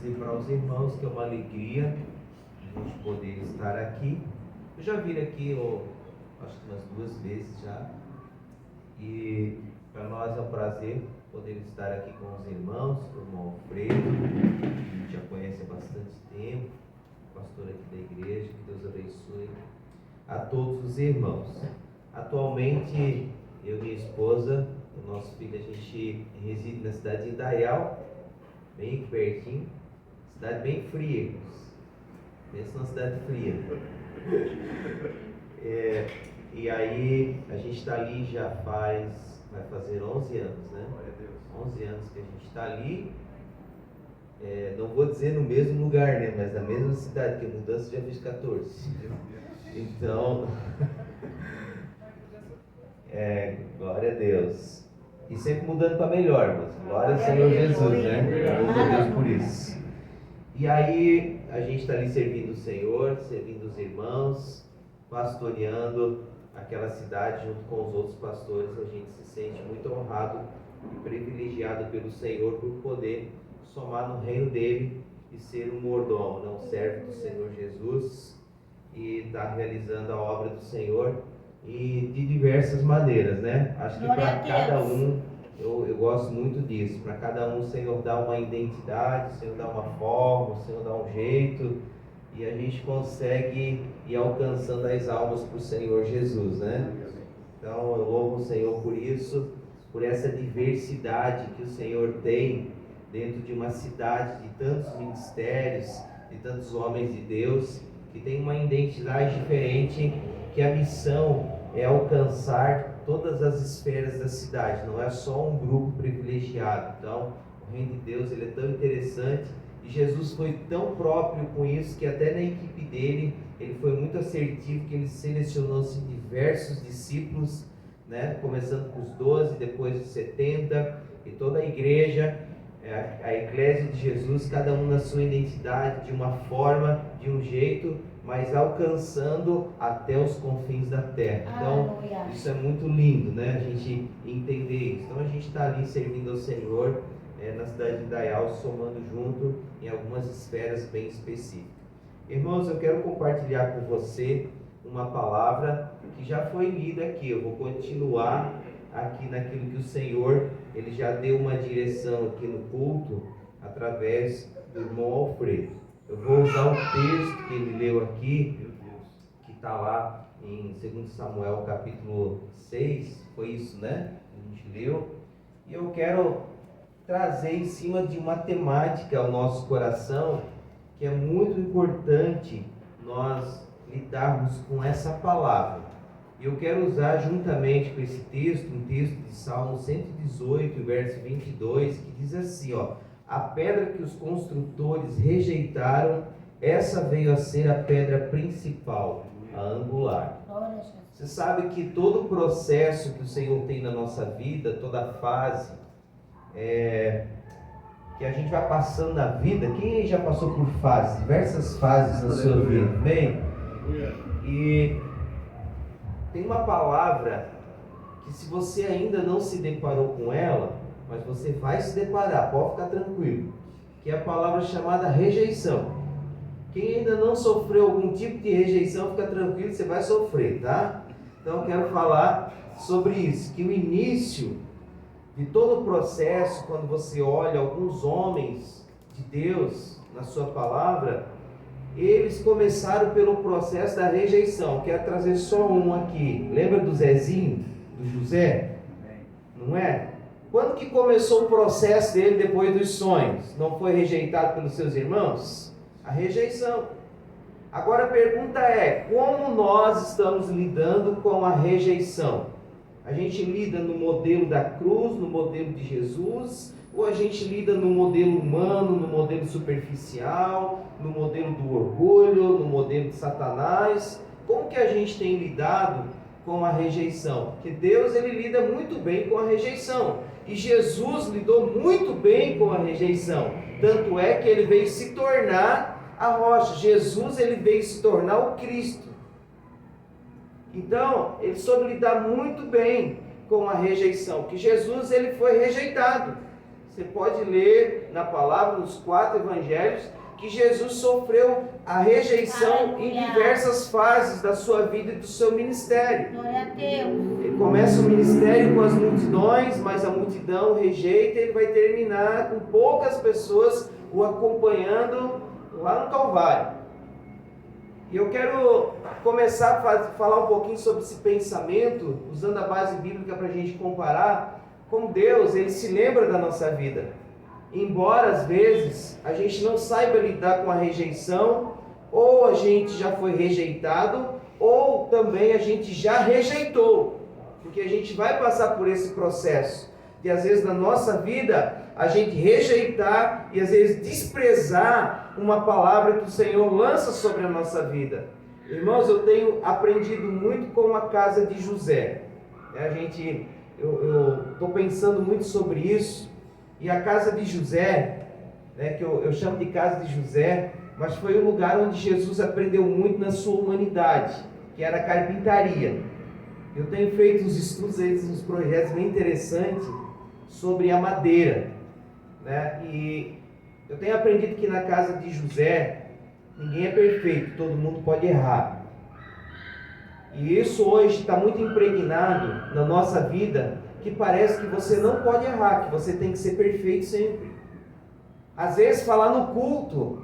dizer para os irmãos que é uma alegria a gente poder estar aqui. Eu já vim aqui, acho que umas 2 vezes já, e para nós é um prazer poder estar aqui com os irmãos, com o irmão Alfredo, que a gente já conhece há bastante tempo, pastor aqui da igreja. Que Deus abençoe a todos os irmãos. Atualmente, eu e minha esposa, o nosso filho, a gente reside na cidade de Indaial, bem aqui pertinho, cidade bem fria, irmãos. Pensa numa cidade fria. E aí, a gente está ali vai fazer 11 anos, né? 11 anos que a gente está ali. Não vou dizer no mesmo lugar, né? Mas na mesma cidade, que a mudança já fiz 14. Então, glória a Deus. E sempre mudando para melhor, mas glória ao Senhor Jesus, né? Glória a Deus por isso. E aí, a gente está ali servindo o Senhor, servindo os irmãos, pastoreando aquela cidade junto com os outros pastores. A gente se sente muito honrado e privilegiado pelo Senhor por poder somar no reino dele e ser um mordomo, um servo do Senhor Jesus, e estar realizando a obra do Senhor e de diversas maneiras, né? Acho que para cada um, eu gosto muito disso, para cada um o Senhor dá uma identidade, o Senhor dá uma forma, o Senhor dá um jeito, e a gente consegue ir alcançando as almas para o Senhor Jesus, né? Então eu louvo o Senhor por isso, por essa diversidade que o Senhor tem dentro de uma cidade de tantos ministérios, de tantos homens de Deus, que tem uma identidade diferente, que a missão é alcançar todas as esferas da cidade, não é só um grupo privilegiado. Então, o reino de Deus ele é tão interessante, e Jesus foi tão próprio com isso, que até na equipe dele, ele foi muito assertivo, que ele selecionou-se diversos discípulos, né? Começando com os 12, depois os 70, e toda a igreja, a eclésia de Jesus, cada um na sua identidade, de uma forma, de um jeito, mas alcançando até os confins da terra. Então, isso é muito lindo, né? A gente entender isso. Então, a gente está ali servindo ao Senhor, na cidade de Indaial, somando junto em algumas esferas bem específicas. Irmãos, eu quero compartilhar com você uma palavra que já foi lida aqui. Eu vou continuar aqui naquilo que o Senhor, ele já deu uma direção aqui no culto, através do irmão Alfredo. Eu vou usar o texto que ele leu aqui, que está lá em 2 Samuel capítulo 6, foi isso, né? A gente leu. E eu quero trazer em cima de uma temática ao nosso coração, que é muito importante nós lidarmos com essa palavra. E eu quero usar juntamente com esse texto, um texto de Salmo 118, verso 22, que diz assim, a pedra que os construtores rejeitaram, essa veio a ser a pedra principal, a angular. Você sabe que todo o processo que o Senhor tem na nossa vida, toda fase, que a gente vai passando na vida, quem aí já passou por fases, diversas fases na sua vida, amém? E tem uma palavra que, se você ainda não se deparou com ela, mas você vai se deparar, pode ficar tranquilo, que é a palavra chamada rejeição. Quem ainda não sofreu algum tipo de rejeição, fica tranquilo, você vai sofrer, tá? Então eu quero falar sobre isso, que o início de todo o processo, quando você olha alguns homens de Deus na sua palavra, eles começaram pelo processo da rejeição. Quero trazer só um aqui. Lembra do Zezinho, do José? Não é? Quando que começou o processo dele depois dos sonhos? Não foi rejeitado pelos seus irmãos? A rejeição. Agora a pergunta é, como nós estamos lidando com a rejeição? A gente lida no modelo da cruz, no modelo de Jesus, ou a gente lida no modelo humano, no modelo superficial, no modelo do orgulho, no modelo de Satanás? Como que a gente tem lidado com a rejeição? Porque Deus, ele lida muito bem com a rejeição, e Jesus lidou muito bem com a rejeição, tanto é que ele veio se tornar a rocha. Jesus, ele veio se tornar o Cristo. Então, ele soube lidar muito bem com a rejeição, que Jesus, ele foi rejeitado. Você pode ler na palavra, nos 4 evangelhos, que Jesus sofreu a rejeição em diversas fases da sua vida e do seu ministério. Glória a Deus. Ele começa o ministério com as multidões, mas a multidão rejeita, ele vai terminar com poucas pessoas o acompanhando lá no Calvário. E eu quero começar a falar um pouquinho sobre esse pensamento, usando a base bíblica para a gente comparar, como Deus, ele se lembra da nossa vida. Embora às vezes a gente não saiba lidar com a rejeição, ou a gente já foi rejeitado, ou também a gente já rejeitou, porque a gente vai passar por esse processo de às vezes na nossa vida a gente rejeitar e às vezes desprezar uma palavra que o Senhor lança sobre a nossa vida. Irmãos, eu tenho aprendido muito com a casa de José. Eu estou pensando muito sobre isso. E a casa de José, que eu chamo de casa de José, mas foi o lugar onde Jesus aprendeu muito na sua humanidade, que era a carpintaria. Eu tenho feito uns estudos, uns projetos bem interessantes sobre a madeira, e eu tenho aprendido que na casa de José, ninguém é perfeito, todo mundo pode errar. E isso hoje está muito impregnado na nossa vida, que parece que você não pode errar, que você tem que ser perfeito sempre. Às vezes falar no culto,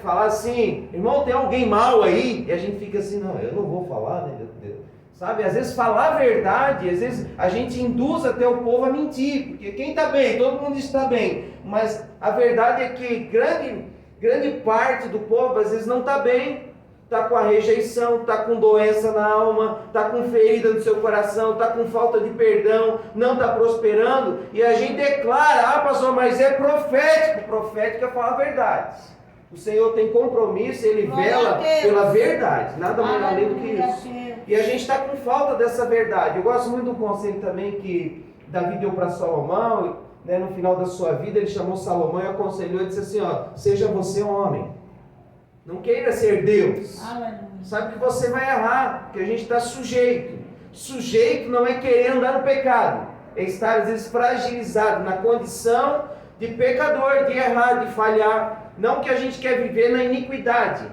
falar assim, irmão, tem alguém mal aí? E a gente fica assim, não, eu não vou falar, meu Deus. Sabe, às vezes falar a verdade, às vezes a gente induz até o povo a mentir, porque quem está bem, todo mundo está bem, mas a verdade é que grande parte do povo às vezes não está bem, está com a rejeição, está com doença na alma, está com ferida no seu coração, está com falta de perdão, não está prosperando, e a gente declara, pastor, mas é profético é falar a verdade. O Senhor tem compromisso, Ele vela pela verdade, nada mais além do que isso. E a gente está com falta dessa verdade. Eu gosto muito do conselho também que Davi deu para Salomão, no final da sua vida, ele chamou Salomão e aconselhou e disse assim, seja você um homem. Não queira ser Deus. Sabe que você vai errar, porque a gente está sujeito. Sujeito não é querer andar no pecado, é estar às vezes fragilizado na condição de pecador, de errar, de falhar. Não que a gente quer viver na iniquidade,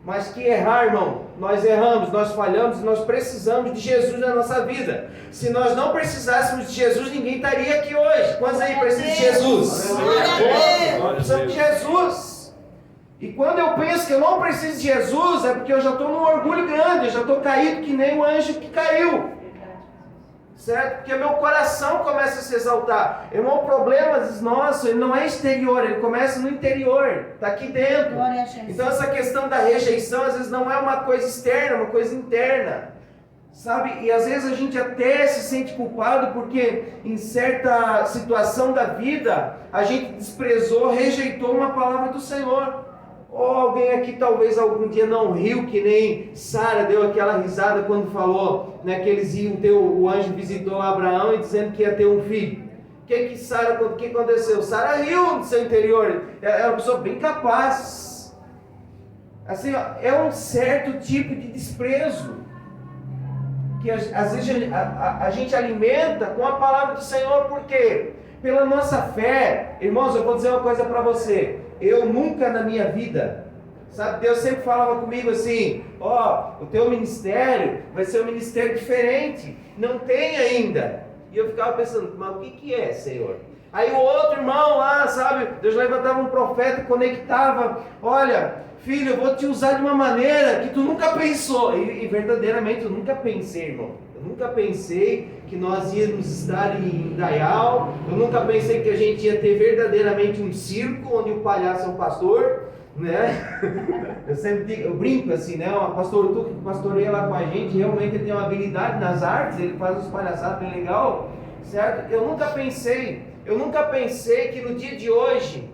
mas que errar, irmão, nós erramos, nós falhamos, nós precisamos de Jesus na nossa vida. Se nós não precisássemos de Jesus, ninguém estaria aqui hoje. Quantos aí precisam de Jesus? Nós precisamos de Jesus. E quando eu penso que eu não preciso de Jesus, é porque eu já estou num orgulho grande, eu já estou caído que nem o anjo que caiu. Certo? Porque meu coração começa a se exaltar. Irmão, o problema nosso, ele não é exterior, ele começa no interior, está aqui dentro. Então essa questão da rejeição, às vezes não é uma coisa externa, é uma coisa interna. Sabe? E às vezes a gente até se sente culpado porque em certa situação da vida, a gente desprezou, rejeitou uma palavra do Senhor. Ou alguém aqui talvez algum dia não riu, que nem Sara deu aquela risada quando falou, que eles iam ter, o anjo visitou Abraão e dizendo que ia ter um filho. O que aconteceu? Sara riu no seu interior, é uma pessoa bem capaz. Assim, é um certo tipo de desprezo, que às vezes a gente alimenta com a palavra do Senhor, por quê? Pela nossa fé. Irmãos, eu vou dizer uma coisa para você. Eu nunca na minha vida, sabe, Deus sempre falava comigo assim, o teu ministério vai ser um ministério diferente, não tem ainda. E eu ficava pensando, mas o que é, Senhor? Aí o outro irmão lá, sabe, Deus levantava um profeta e conectava, olha, filho, eu vou te usar de uma maneira que tu nunca pensou. E verdadeiramente eu nunca pensei, irmão. Eu nunca pensei que nós íamos estar em Dayal. Eu nunca pensei que a gente ia ter verdadeiramente um circo onde o palhaço é o pastor, Eu sempre digo, eu brinco assim, o pastor Tuque, que pastoreia lá com a gente, realmente ele tem uma habilidade nas artes, ele faz uns palhaçadas bem legal, certo? Eu nunca pensei que no dia de hoje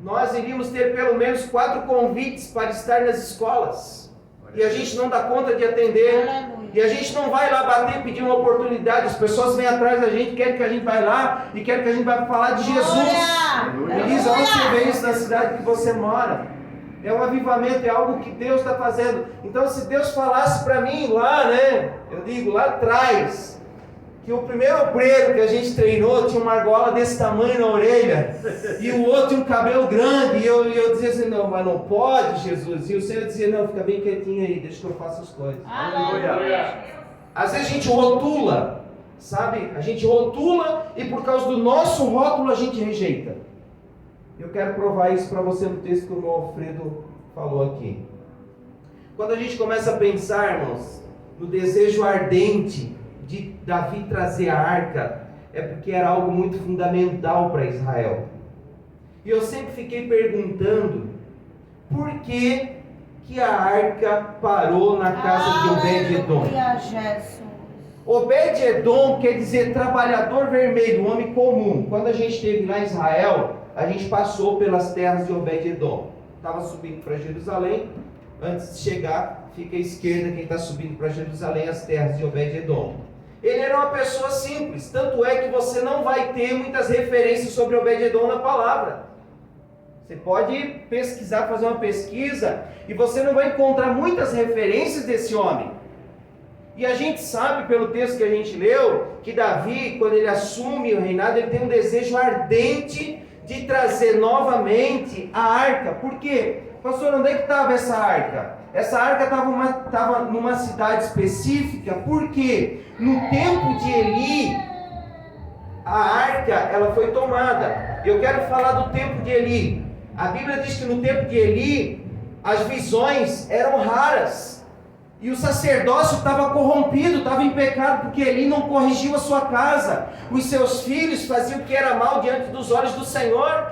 nós iríamos ter pelo menos 4 convites para estar nas escolas. E a gente não dá conta de atender. E a gente não vai lá bater e pedir uma oportunidade. As pessoas vêm atrás da gente, querem que a gente vai lá e querem que a gente vai falar de Jesus. Diz, aonde você vê isso na cidade que você mora? É um avivamento, é algo que Deus está fazendo. Então, se Deus falasse para mim lá, eu digo lá atrás, que o primeiro obreiro que a gente treinou tinha uma argola desse tamanho na orelha, e o outro tinha um cabelo grande, e eu dizia assim, não, mas não pode, Jesus. E o Senhor dizia, não, fica bem quietinho aí, deixa que eu faça as coisas. Aleluia. Às vezes a gente rotula, sabe? A gente rotula e por causa do nosso rótulo a gente rejeita. Eu quero provar isso para você no texto que o irmão Alfredo falou aqui. Quando a gente começa a pensar, irmãos, no desejo ardente de Davi trazer a arca, é porque era algo muito fundamental para Israel. E eu sempre fiquei perguntando, por que a arca parou na casa de Obed-Edom? Obed-Edom quer dizer trabalhador vermelho, homem comum. Quando a gente esteve lá em Israel, a gente passou pelas terras de Obed-Edom. Estava subindo para Jerusalém. Antes de chegar, fica à esquerda quem está subindo para Jerusalém, as terras de Obed-Edom. Ele era uma pessoa simples, tanto é que você não vai ter muitas referências sobre Obed-Edom na palavra. Você pode pesquisar, fazer uma pesquisa, e você não vai encontrar muitas referências desse homem. E a gente sabe, pelo texto que a gente leu, que Davi, quando ele assume o reinado, ele tem um desejo ardente de trazer novamente a arca. Por quê? Pastor, onde é que estava essa arca? Essa arca estava numa cidade específica, porque no tempo de Eli, a arca ela foi tomada. Eu quero falar do tempo de Eli. A Bíblia diz que no tempo de Eli, as visões eram raras. E o sacerdócio estava corrompido, estava em pecado, porque Eli não corrigiu a sua casa. Os seus filhos faziam o que era mal diante dos olhos do Senhor.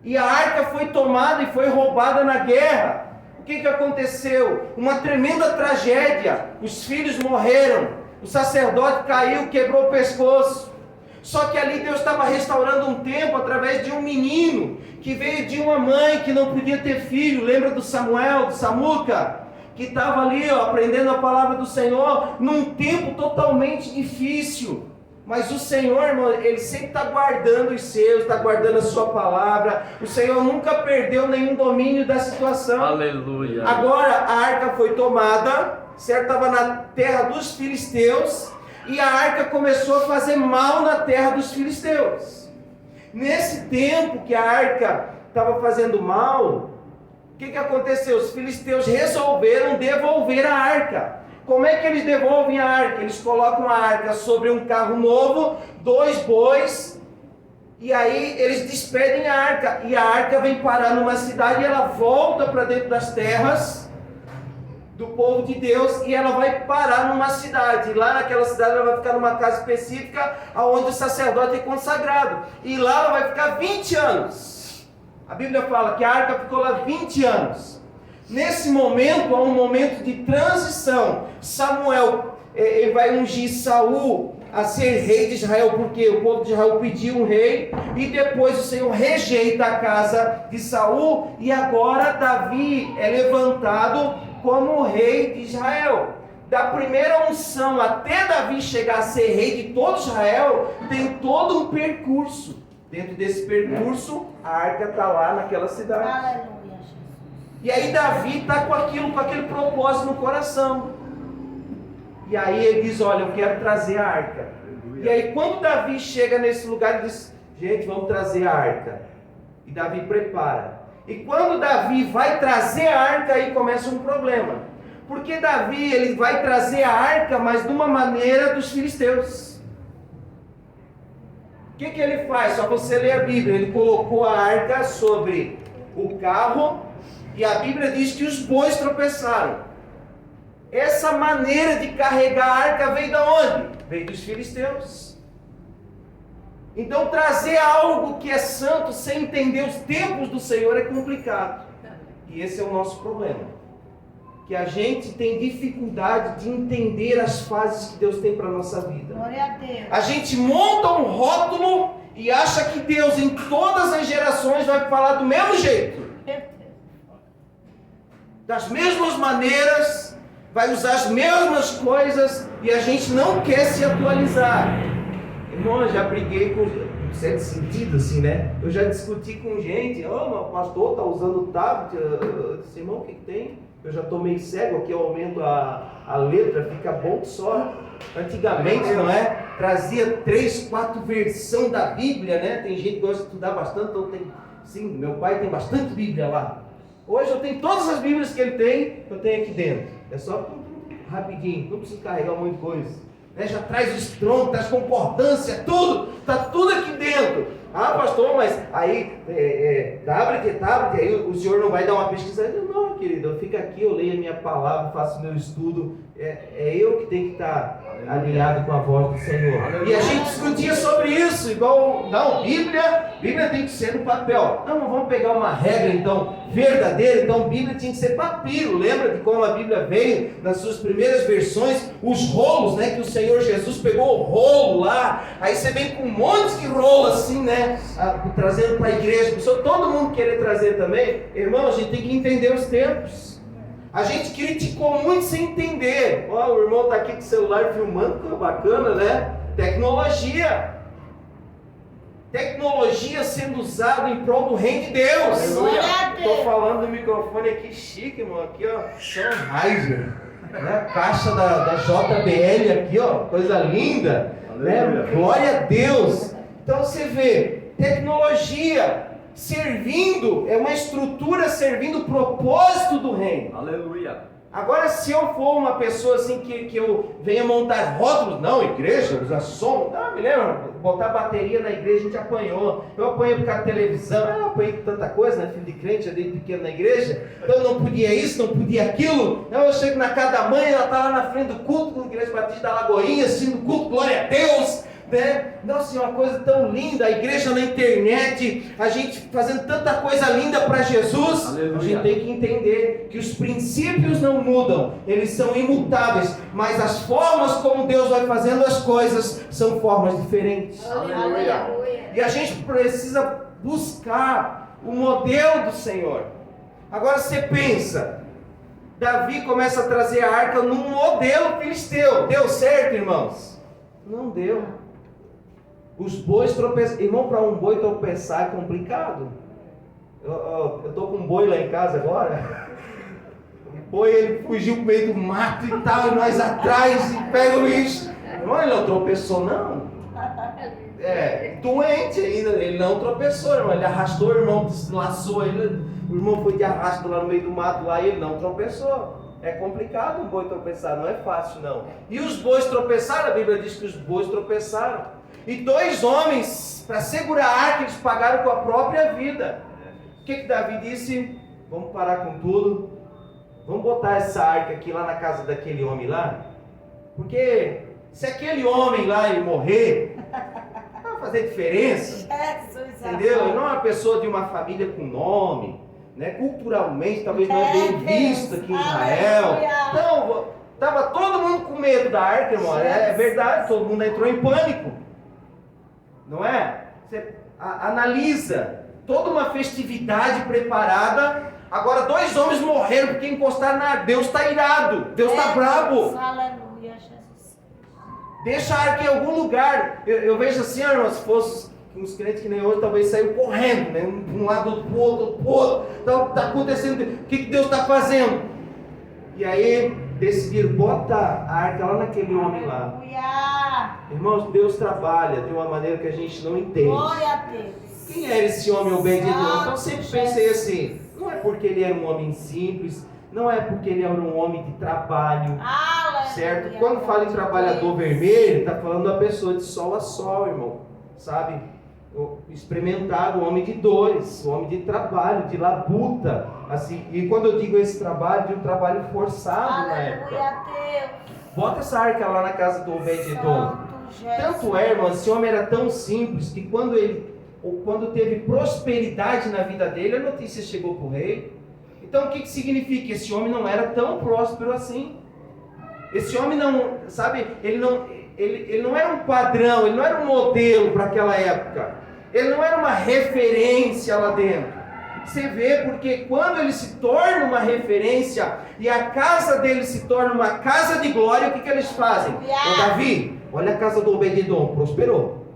E a arca foi tomada e foi roubada na guerra. O que aconteceu? Uma tremenda tragédia. Os filhos morreram. O sacerdote caiu, quebrou o pescoço. Só que ali Deus estava restaurando um tempo através de um menino que veio de uma mãe que não podia ter filho. Lembra do Samuel, do Samuca? Que estava ali aprendendo a palavra do Senhor num tempo totalmente difícil. Mas o Senhor, irmão, Ele sempre está guardando os seus, está guardando a sua palavra. O Senhor nunca perdeu nenhum domínio da situação. Aleluia. Agora a arca foi tomada, certo? Estava na terra dos filisteus, e a arca começou a fazer mal na terra dos filisteus. Nesse tempo que a arca estava fazendo mal, o que aconteceu? Os filisteus resolveram devolver a arca. Como é que eles devolvem a arca? Eles colocam a arca sobre um carro novo, 2 bois, e aí eles despedem a arca. E a arca vem parar numa cidade e ela volta para dentro das terras do povo de Deus, e ela vai parar numa cidade. E lá naquela cidade ela vai ficar numa casa específica, onde o sacerdote é consagrado. E lá ela vai ficar 20 anos. A Bíblia fala que a arca ficou lá 20 anos. Nesse momento, há um momento de transição. Samuel, ele vai ungir Saul a ser rei de Israel, porque o povo de Israel pediu um rei, e depois o Senhor rejeita a casa de Saul, e agora Davi é levantado como rei de Israel. Da primeira unção até Davi chegar a ser rei de todo Israel, tem todo um percurso. Dentro desse percurso, a arca está lá naquela cidade. Aleluia. E aí Davi está com aquele propósito no coração. E aí ele diz, olha, eu quero trazer a arca. E aí quando Davi chega nesse lugar, ele diz, gente, vamos trazer a arca. E Davi prepara. E quando Davi vai trazer a arca, aí começa um problema. Porque Davi, ele vai trazer a arca, mas de uma maneira dos filisteus. O que ele faz? Só você ler a Bíblia. Ele colocou a arca sobre o carro, e a Bíblia diz que os bois tropeçaram. Essa maneira de carregar a arca veio de onde? Veio dos filisteus. Então trazer algo que é santo sem entender os tempos do Senhor é complicado. E esse é o nosso problema. Que a gente tem dificuldade de entender as fases que Deus tem para a nossa vida. Glória a Deus. A gente monta um rótulo e acha que Deus em todas as gerações vai falar do mesmo jeito. Das mesmas maneiras, vai usar as mesmas coisas, e a gente não quer se atualizar. Irmão, eu já briguei com certo sentido assim, né? Eu já discuti com gente, o pastor está usando o tablet, eu disse, irmão, o que tem? Eu já estou meio cego aqui, eu aumento a letra, fica bom que só. Antigamente, não é? Trazia 3, 4 versões da Bíblia, né? Tem gente que gosta de estudar bastante, então tem... Sim, meu pai tem bastante Bíblia lá. Hoje eu tenho todas as Bíblias que ele tem, eu tenho aqui dentro. É só rapidinho, não precisa carregar um monte de coisa. Né? Já traz o estrondo, traz concordância, tudo, está tudo aqui dentro. Ah, pastor, mas aí, tablet, aí o senhor não vai dar uma pesquisa? Não, querido, fica aqui, eu leio a minha palavra, faço meu estudo. É eu que tenho que estar alinhado com a voz do Senhor. E a gente discutia sobre isso, igual, não, Bíblia tem que ser no papel. Não vamos pegar uma regra, então, verdadeira, então Bíblia tinha que ser papiro. Lembra de como a Bíblia veio, nas suas primeiras versões, os rolos, né, que o Senhor Jesus pegou o rolo lá, aí você vem com um monte de rolo assim, né, trazendo para a igreja, todo mundo querer trazer também. Irmão, a gente tem que entender os tempos. A gente criticou muito sem entender. O irmão está aqui com o celular filmando, que bacana, né? Tecnologia sendo usada em prol do reino de Deus. Estou falando no microfone aqui chique, irmão. Aqui, ó, Sennheiser, né? Caixa da JBL aqui, ó, coisa linda, né? Glória a Deus. Então você vê, tecnologia servindo, é uma estrutura servindo o propósito do reino. Aleluia. Agora, se eu for uma pessoa assim que eu venha montar rótulos, não, igreja, usar som, não, me lembra, botar bateria na igreja, a gente apanhou. Eu apanhei por causa da televisão, eu apanhei por tanta coisa, né, filho de crente, eu desde pequeno na igreja, então não podia isso, não podia aquilo. Então eu chego na casa da mãe, ela está lá na frente do culto, com a igreja batista da Lagoinha, assistindo o culto, glória a Deus. Né? Nossa, é uma coisa tão linda, a igreja na internet, a gente fazendo tanta coisa linda para Jesus. Aleluia. A gente tem que entender que os princípios não mudam, eles são imutáveis, mas as formas como Deus vai fazendo as coisas são formas diferentes. Aleluia. E a gente precisa buscar o modelo do Senhor. Agora você pensa, Davi começa a trazer a arca num modelo filisteu. Deu certo, irmãos? Não deu. Os bois tropeçaram. Irmão, para um boi tropeçar é complicado. Eu estou com um boi lá em casa agora. O boi, ele fugiu pro meio do mato e tal, e nós atrás, e pega o bicho. Irmão, ele não tropeçou, não. Doente ainda, ele não tropeçou, irmão. Ele arrastou o irmão, laçou ele. O irmão foi de arrasto lá no meio do mato lá e ele não tropeçou. É complicado um boi tropeçar, não é fácil não. E os bois tropeçaram, a Bíblia diz que os bois tropeçaram. E 2 homens, para segurar a arca, eles pagaram com a própria vida. O que Davi disse? Vamos parar com tudo. Vamos botar essa arca aqui lá na casa daquele homem lá. Porque se aquele homem lá ele morrer, não vai fazer diferença. Entendeu? Ele não é uma pessoa de uma família com nome. Né? Culturalmente, talvez não é bem visto aqui em Israel. Então, estava todo mundo com medo da arca, irmão. É verdade, todo mundo entrou em pânico. Não é? Você analisa toda uma festividade preparada. Agora 2 homens morreram porque encostaram na arca. Deus está irado, Deus está bravo. Aleluia, Jesus. Deixa a arca em algum lugar. Eu vejo assim, irmão, se fosse uns crentes que nem hoje, talvez saiu correndo, né? Um lado do outro, Então está acontecendo. O que Deus está fazendo? E aí decidiram, bota a arca lá naquele homem lá. Irmãos, Deus trabalha de uma maneira que a gente não entende. Glória a Deus. Quem era esse homem Obed-edom? Então sempre pensei assim, não é porque ele era um homem simples, não é porque ele era um homem de trabalho, certo? Quando fala em trabalhador vermelho, está falando da pessoa de sol a sol, irmão, sabe? Experimentado, um homem de dores, um homem de trabalho, de labuta, assim. E quando eu digo esse trabalho, de um trabalho forçado na época. Bota essa arca lá na casa do Obed-edom. Tanto é, irmão, esse homem era tão simples que quando teve prosperidade na vida dele, a notícia chegou para o rei. Então o que significa? Esse homem não era tão próspero assim. Esse homem não, sabe, ele não era um padrão, ele não era um modelo para aquela época. Ele não era uma referência lá dentro. Você vê, porque quando ele se torna uma referência e a casa dele se torna uma casa de glória, o que eles fazem? Ô Davi, olha a casa do Obed-edom, prosperou.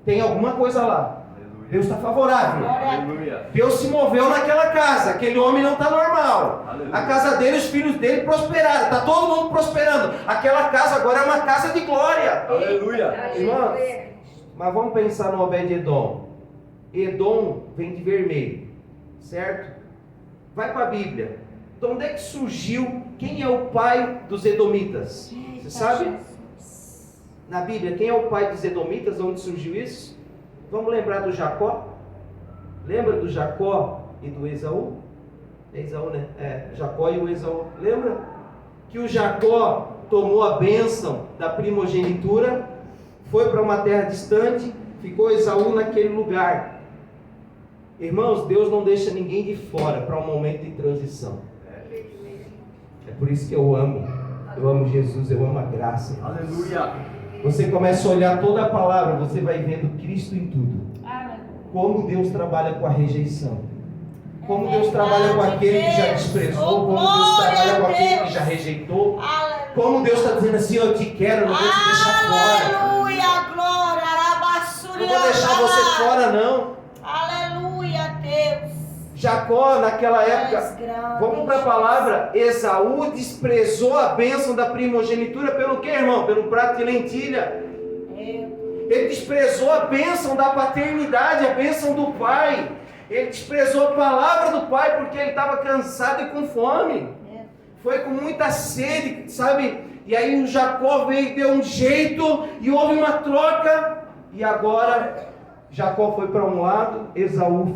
Tem alguma coisa lá. Deus está favorável. Aleluia. Deus se moveu naquela casa. Aquele homem não está normal. Aleluia. A casa dele, os filhos dele prosperaram. Está todo mundo prosperando. Aquela casa agora é uma casa de glória. Aleluia. Irmãos, mas vamos pensar no Obed-Edom. Edom vem de vermelho, certo? Vai para a Bíblia. De onde é que surgiu? Quem é o pai dos edomitas? Você sabe? Na Bíblia, quem é o pai dos edomitas? De onde surgiu isso? Vamos lembrar do Jacó? Lembra do Jacó e do Esaú? É Esaú, né? Jacó e o Esaú. Lembra? Que o Jacó tomou a bênção da primogenitura, foi para uma terra distante, ficou Esaú naquele lugar. Irmãos, Deus não deixa ninguém de fora para um momento de transição. É por isso que eu amo Jesus, eu amo a graça. Aleluia. Você começa a olhar toda a palavra, você vai vendo Cristo em tudo. Como Deus trabalha com a rejeição. Como Deus trabalha com aquele que já desprezou. Como Deus trabalha com aquele que já rejeitou. Como Deus está dizendo assim, eu te quero, não vou te deixar fora. Aleluia, glória, Não vou deixar você fora não. Aleluia, Deus. Jacó naquela época, vamos para a palavra, Esaú desprezou a bênção da primogenitura pelo que, irmão? Pelo prato de lentilha. Ele desprezou a bênção da paternidade, a bênção do pai. Ele desprezou a palavra do pai porque ele estava cansado e com fome. Foi com muita sede, sabe? E aí o Jacó veio, deu um jeito e houve uma troca. E agora Jacó foi para um lado, Esaú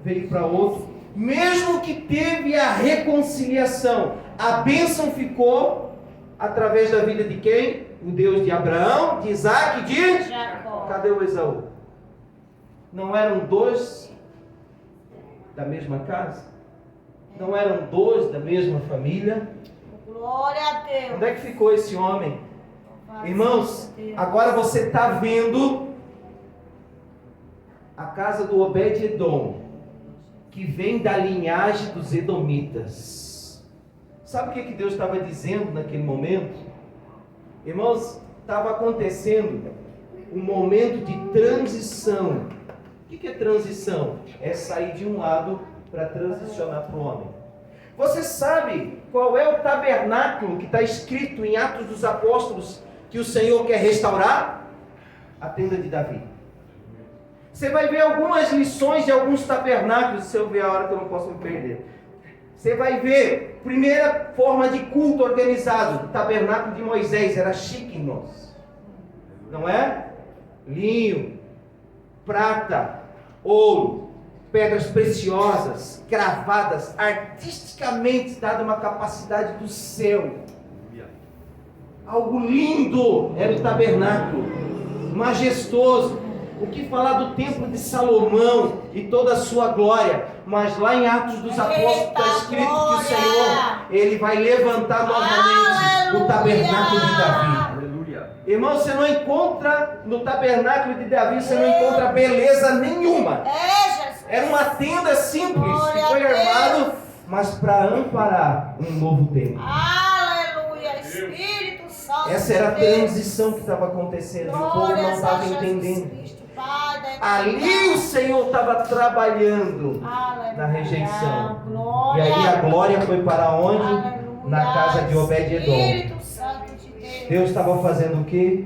veio para outro. Mesmo que teve a reconciliação, a bênção ficou através da vida de quem? O Deus de Abraão, de Isaac, de Jacó. Cadê o Esaú? Não eram dois da mesma casa? Não eram dois da mesma família? Glória a Deus. Onde é que ficou esse homem? Irmãos, agora você está vendo a casa do Obed-Edom, que vem da linhagem dos edomitas. Sabe o que Deus estava dizendo naquele momento? Irmãos, estava acontecendo um momento de transição. O que é transição? É sair de um lado para transicionar para o homem. Você sabe qual é o tabernáculo que está escrito em Atos dos Apóstolos que o Senhor quer restaurar? A tenda de Davi. Você vai ver algumas lições de alguns tabernáculos, se eu ver a hora que eu não posso me perder. Você vai ver, primeira forma de culto organizado, o tabernáculo de Moisés, era chiquinos. Não é? Linho, prata, ouro, pedras preciosas, gravadas, artisticamente dada uma capacidade do céu. Algo lindo era o tabernáculo, majestoso. O que falar do templo de Salomão e toda a sua glória, mas lá em Atos dos Apóstolos está escrito que o Senhor, Ele vai levantar novamente o tabernáculo de Davi. Aleluia. Irmão, você não encontra no tabernáculo de Davi, você não encontra beleza nenhuma. Jesus. Era uma tenda simples que foi Glória a armado, Deus. mas para amparar um novo templo. Aleluia, Espírito Santo. Essa era a de Deus. transição que estava acontecendo, o povo não Glórias a estava Jesus entendendo. Cristo, Pai da Ali o eternidade. Senhor estava trabalhando Aleluia. na rejeição. E Glória. aí a glória foi para onde? Aleluia. Na casa de Obed-Edom. Espírito Santo de Deus. Deus estava fazendo o quê?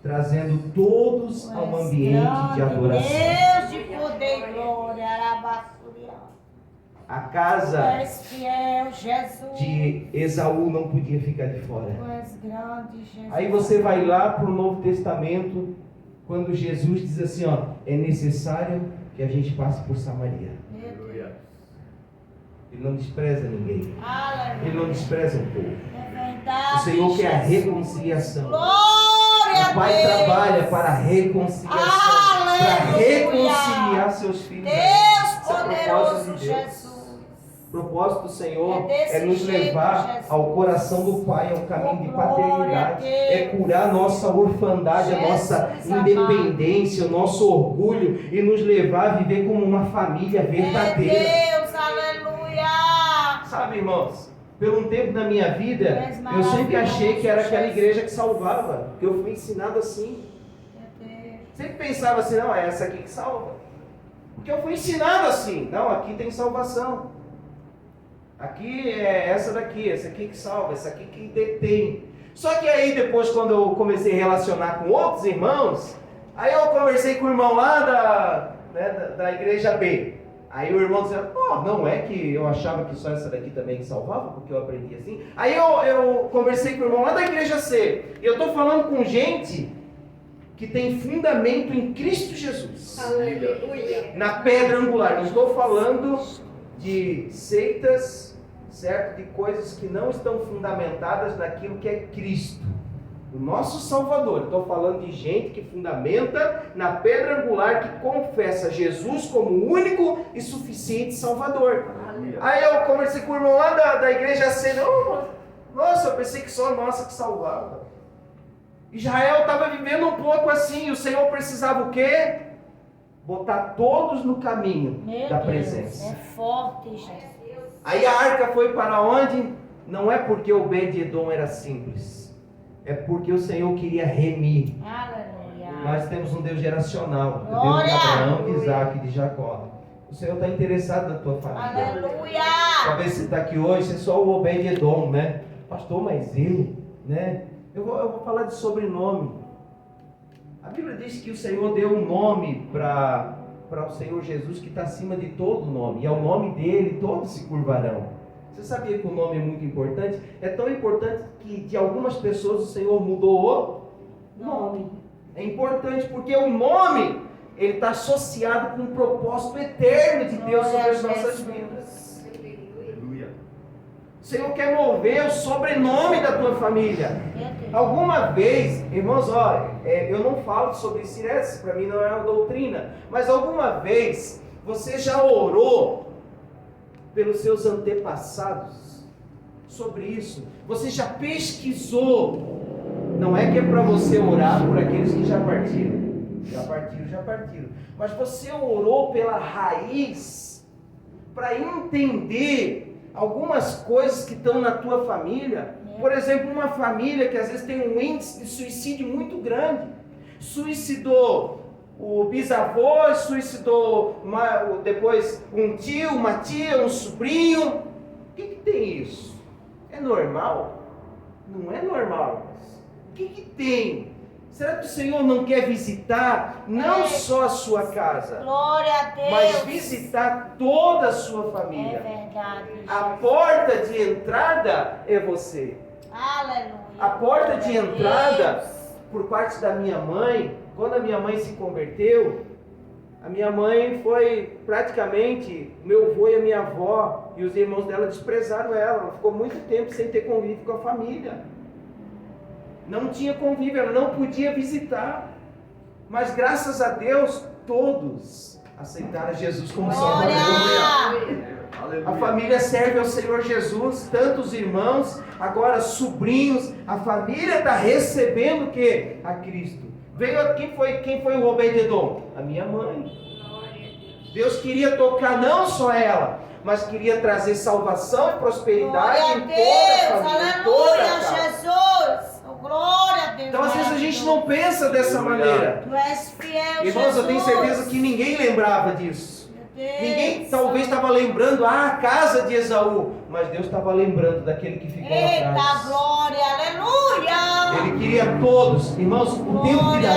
Trazendo todos a um ambiente de adoração. Deus de poder e glória. Arabaçuriá. A casa Tu és fiel, Jesus. de Esaú não podia ficar de fora. Tu és grande, Jesus. Aí você vai lá para o Novo Testamento, quando Jesus diz assim, ó, é necessário que a gente passe por Samaria. Meu Deus. Ele não despreza ninguém. Aleluia. Ele não despreza o povo. É verdade. O Senhor quer a Jesus. reconciliação. Glória a O Pai Deus. trabalha para a reconciliação, para Aleluia. reconciliar seus filhos. Deus Esse é o propósito poderoso, de Deus. Jesus. O propósito do Senhor É desse é nos jeito, levar Jesus. ao coração do Pai, ao caminho de Oh, glória a paternidade. Deus. É curar a nossa orfandade, a Jesus nossa amado. independência, o nosso orgulho e nos levar a viver como uma família verdadeira. Deus, aleluia. Sabe, irmãos, por um tempo na minha vida, És eu sempre achei que era aquela maravilhoso, igreja que salvava, porque eu fui ensinado assim. Meu Deus. Sempre pensava assim, não, é essa aqui que salva. Porque eu fui ensinado assim. Não, aqui tem salvação. Aqui é essa daqui, essa aqui que salva, essa aqui que detém. Só que aí depois, quando eu comecei a relacionar com outros irmãos, aí eu conversei com o irmão lá da igreja B. Aí o irmão dizia, não é que eu achava que só essa daqui também salvava, porque eu aprendi assim. Aí eu conversei com o irmão lá da igreja C. E eu estou falando com gente que tem fundamento em Cristo Jesus. Aleluia. Na pedra angular. Não estou falando de seitas, certo? De coisas que não estão fundamentadas naquilo que é Cristo, o nosso Salvador. Estou falando de gente que fundamenta na pedra angular, que confessa Jesus como o único e suficiente Salvador. Aí eu conversei com o irmão lá da igreja C. Nossa, eu pensei que só nossa que salvava. Israel estava vivendo um pouco assim. E o Senhor precisava o quê? Botar todos no caminho da presença. É forte, Jesus. Aí a arca foi para onde? Não é porque Obed-Edom era simples. É porque o Senhor queria remir. Aleluia. Nós temos um Deus geracional. O Deus Glória! de Abraão, de Isaac e de Jacó. O Senhor está interessado na tua família. Aleluia. Talvez você está aqui hoje, você é só o Obed-Edom, né? Pastor, mas eu, né? Eu vou falar de sobrenome. A Bíblia diz que o Senhor deu um nome para o Senhor Jesus que está acima de todo nome. E ao nome dele todos se curvarão. Você sabia que o nome é muito importante? É tão importante que de algumas pessoas o Senhor mudou o nome. É importante porque o nome, ele está associado com um propósito eterno de Deus sobre as nossas vidas. O Senhor quer mover o sobrenome da tua família. Alguma vez, irmãos, olha, eu não falo sobre isso, para mim não é uma doutrina, mas alguma vez você já orou pelos seus antepassados sobre isso? Você já pesquisou? Não é que é para você orar por aqueles que já partiram. Já partiram. Mas você orou pela raiz para entender algumas coisas que estão na tua família. Por exemplo, uma família que às vezes tem um índice de suicídio muito grande. Suicidou o bisavô, suicidou depois um tio, uma tia, um sobrinho. O que tem isso? É normal? Não é normal. O que tem? Será que o Senhor não quer visitar não só a sua casa, Glória a Deus. mas visitar toda a sua família? É verdade. A porta de entrada é você. Aleluia. A porta de Glória a entrada, Deus. por parte da minha mãe, quando a minha mãe se converteu, a minha mãe foi praticamente, meu avô e a minha avó e os irmãos dela desprezaram ela. Ela ficou muito tempo sem ter convívio com a família. Não tinha convívio, ela não podia visitar. Mas graças a Deus, todos aceitaram Jesus como Salvador. A família serve ao Senhor Jesus, tanto os irmãos, agora sobrinhos. A família está recebendo o quê? A Cristo. Quem foi o Obed-Edom? A minha mãe. Deus queria tocar não só ela, mas queria trazer salvação e prosperidade em toda a família, em toda a Aleluia, casa. Jesus. Glória a Deus. Então às vezes a gente não pensa dessa maneira. Tu és fiel, Irmãos, eu tenho Jesus. certeza que ninguém lembrava disso. Meu Deus. Ninguém talvez estava lembrando a casa de Esaú, mas Deus estava lembrando daquele que ficou Eita, atrás. glória, aleluia. Ele queria todos. Irmãos, o tempo de Glória.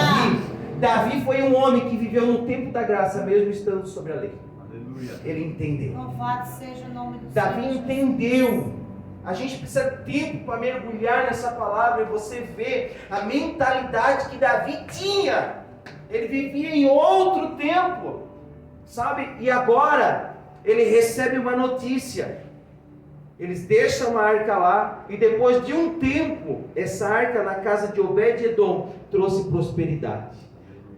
Davi foi um homem que viveu no tempo da graça, mesmo estando sobre a lei. Aleluia. Ele entendeu. Louvado seja o nome do Davi Senhor. entendeu. A gente precisa de tempo para mergulhar nessa palavra e você vê a mentalidade que Davi tinha. Ele vivia em outro tempo, sabe? E agora ele recebe uma notícia. Eles deixam a arca lá e depois de um tempo, essa arca na casa de Obed-Edom trouxe prosperidade,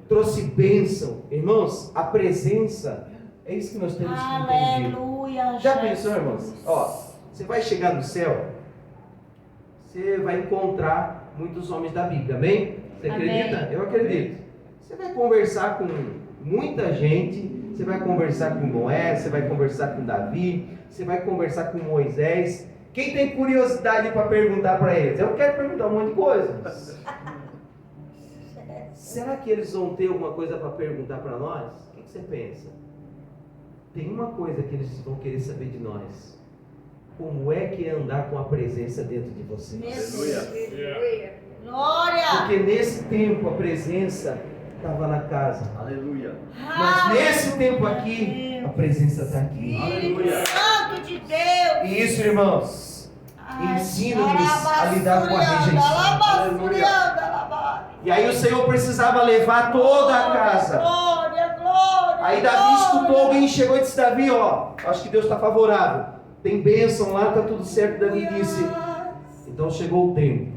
trouxe bênção. Irmãos, a presença, é isso que nós temos que entender. Aleluia, Já Jesus. pensou, irmãos? Ó, você vai chegar no céu, você vai encontrar muitos homens da Bíblia, amém? Você Amém. acredita? Eu acredito. Você vai conversar com muita gente, você vai conversar com Noé, você vai conversar com Davi, você vai conversar com Moisés. Quem tem curiosidade para perguntar para eles? Eu quero perguntar um monte de coisas. Será que eles vão ter alguma coisa para perguntar para nós? O que você pensa? tem uma coisa que eles vão querer saber de nós. Como é que é andar com a presença dentro de vocês? Aleluia. Glória. Porque nesse tempo a presença estava na casa. Aleluia. Mas nesse tempo aqui, a presença está aqui. Espírito Santo de Deus. E isso, irmãos, ensina-nos a lidar com a rejeição. E aí o Senhor precisava levar toda a casa. Glória, glória. Aí Davi escutou alguém, chegou e disse: Davi, ó, acho que Deus está favorável. Tem bênção lá, está tudo certo. Davi disse: então chegou o tempo.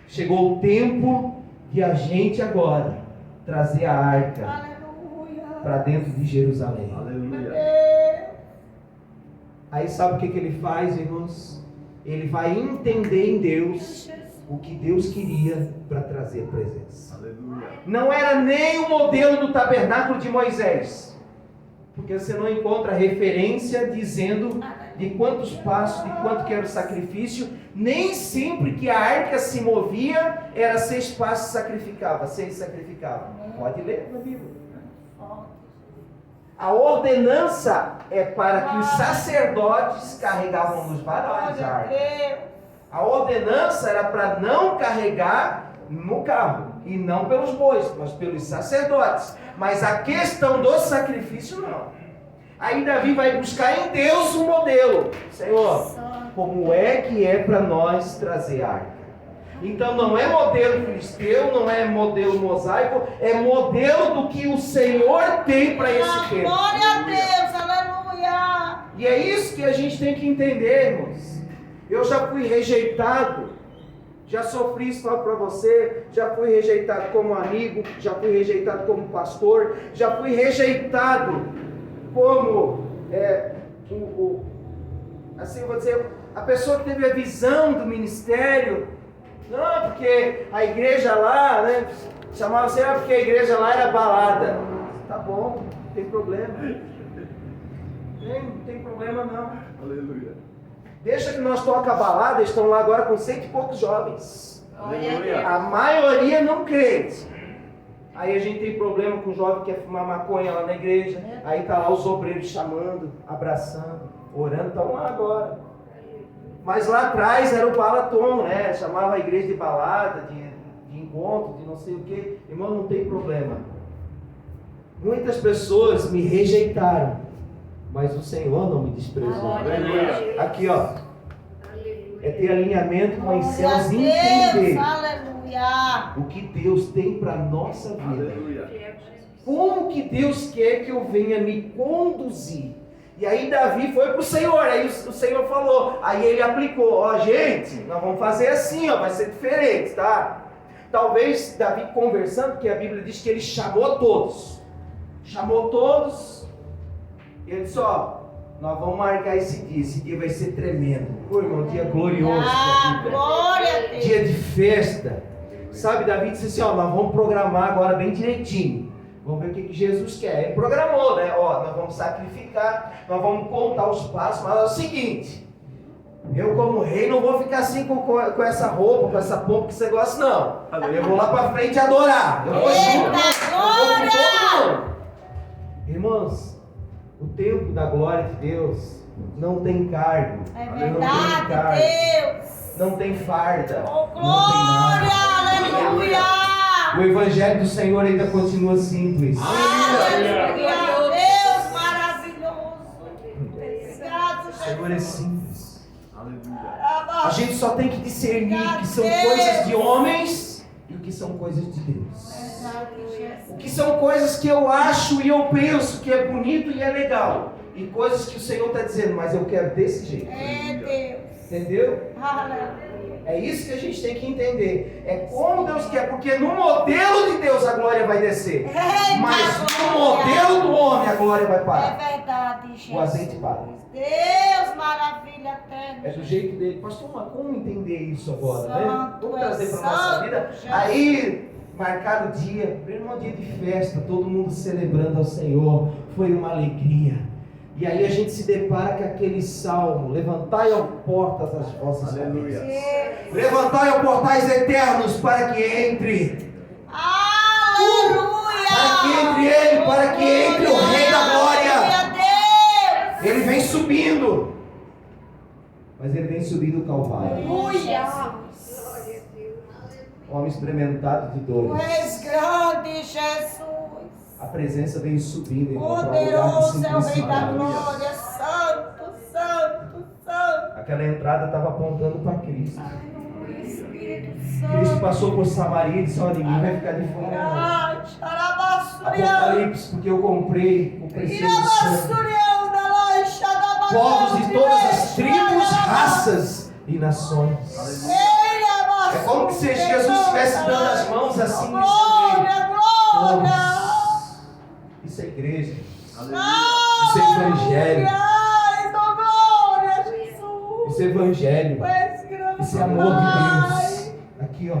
Chegou o tempo de a gente agora trazer a arca para dentro de Jerusalém. Aleluia. Aí sabe o que ele faz, irmãos? Ele vai entender em Deus o que Deus queria para trazer a presença. Aleluia. Não era nem o modelo do tabernáculo de Moisés, porque você não encontra referência dizendo de quantos passos, de quanto que era o sacrifício. Nem sempre que a arca se movia era 6 passos sacrificava, 6 sacrificava. Pode ler na Bíblia. A ordenança é para que os sacerdotes carregavam nos varais a arca. A ordenança era para não carregar no carro, e não pelos bois, mas pelos sacerdotes. Mas a questão do sacrifício não. Aí Davi vai buscar em Deus um modelo. Senhor, como é que é para nós trazer a arca? Então não é modelo filisteu, não é modelo mosaico, é modelo do que o Senhor tem para esse tempo. Glória a Deus, aleluia. E é isso que a gente tem que entender, irmãos. Eu já fui rejeitado, já sofri isso para você, já fui rejeitado como amigo, já fui rejeitado como pastor, já fui rejeitado como, assim eu vou dizer, a pessoa que teve a visão do ministério. Não, porque a igreja lá, né, chamava assim, porque a igreja lá era balada. Tá bom, não tem problema. Não tem problema não. Aleluia. Deixa que nós toca a balada, estão lá agora com 100 e poucos jovens. Aleluia. A maioria não crente. Aí a gente tem problema com o jovem que quer fumar maconha lá na igreja. Aí tá lá os obreiros chamando, abraçando, orando, estão lá agora. Mas lá atrás era o balatom, né? Chamava a igreja de balada, de encontro, de não sei o que. Irmão, não tem problema. Muitas pessoas me rejeitaram, mas o Senhor não me desprezou. Aleluia. Aqui, ó. É ter alinhamento com os céus e Glória a entender Deus, aleluia. o que Deus tem para nossa vida. Aleluia. Como que Deus quer que eu venha me conduzir? E aí Davi foi para o Senhor, aí o Senhor falou, aí ele aplicou, ó gente, nós vamos fazer assim, ó, vai ser diferente, tá? Talvez Davi conversando, porque a Bíblia diz que ele chamou todos, e ele disse, ó, nós vamos marcar esse dia vai ser tremendo, pô irmão, dia glorioso, Glória a Deus. dia de festa, sabe, Davi disse assim, ó, nós vamos programar agora bem direitinho. Vamos ver o que Jesus quer. Ele programou, né? Ó, nós vamos sacrificar, nós vamos contar os passos, mas é o seguinte: eu, como rei, não vou ficar assim com essa roupa, com essa pompa que você gosta, não. Eu vou lá para frente adorar. Eu vou junto. Eu vou com todo mundo. Irmãos, o tempo da glória de Deus não tem cargo. É não tem verdade, cargo, Deus. não tem farda. Oh, não tem nada. glória, aleluia. O evangelho do Senhor ainda continua simples. Aleluia, Deus maravilhoso. Obrigado, O Senhor é simples. Aleluia. A gente só tem que discernir o que são coisas de homens e o que são coisas de Deus. O que são coisas que eu acho e eu penso que é bonito e é legal. E coisas que o Senhor está dizendo, mas eu quero desse jeito. É Deus. Entendeu? Aleluia. É isso que a gente tem que entender. É como Deus quer, porque no modelo de Deus a glória vai descer. Mas no modelo do homem a glória vai parar. É verdade, Jesus. O azeite para. Deus, maravilha eterna. É do jeito dele. Pastor, mas como entender isso agora, né? Santo, Vamos trazer para a nossa santo, vida. Jesus. Aí, marcar o dia, primeiro dia de festa, todo mundo celebrando ao Senhor. Foi uma alegria. E aí a gente se depara com aquele salmo: levantai, ó portas, as vossas Aleluia. cabeças. Levantai, ó portais eternos, para que entre. Aleluia. Para que entre ele, para que entre o Rei da Glória. Glória a Ele vem subindo. Mas ele vem subindo o Calvário. Aleluia. Homem experimentado de Tu dores. és grande, Jesus. A presença vem subindo, irmão, para um lugar de Poderoso é o Rei da simplicidade. Glória. Santo, santo, santo. Aquela entrada estava apontando para Cristo. Aleluia, Espírito Cristo Santo. passou por Samaria e disse: olha, ninguém vai ficar de fora. não. Ai, xarabassurião. Apocalipse, porque eu comprei o precioso sangue. Irabassurião, dalai, xarabassurião. Povos de todas as tribos, raças e nações. É como se Jesus estivesse dando as mãos assim nesse Glória, glória. Isso é igreja. Isso Isso é evangelho. Glória, Jesus. Isso é evangelho. Tu és grande, Isso é amor de Pai. Deus. Aqui, ó.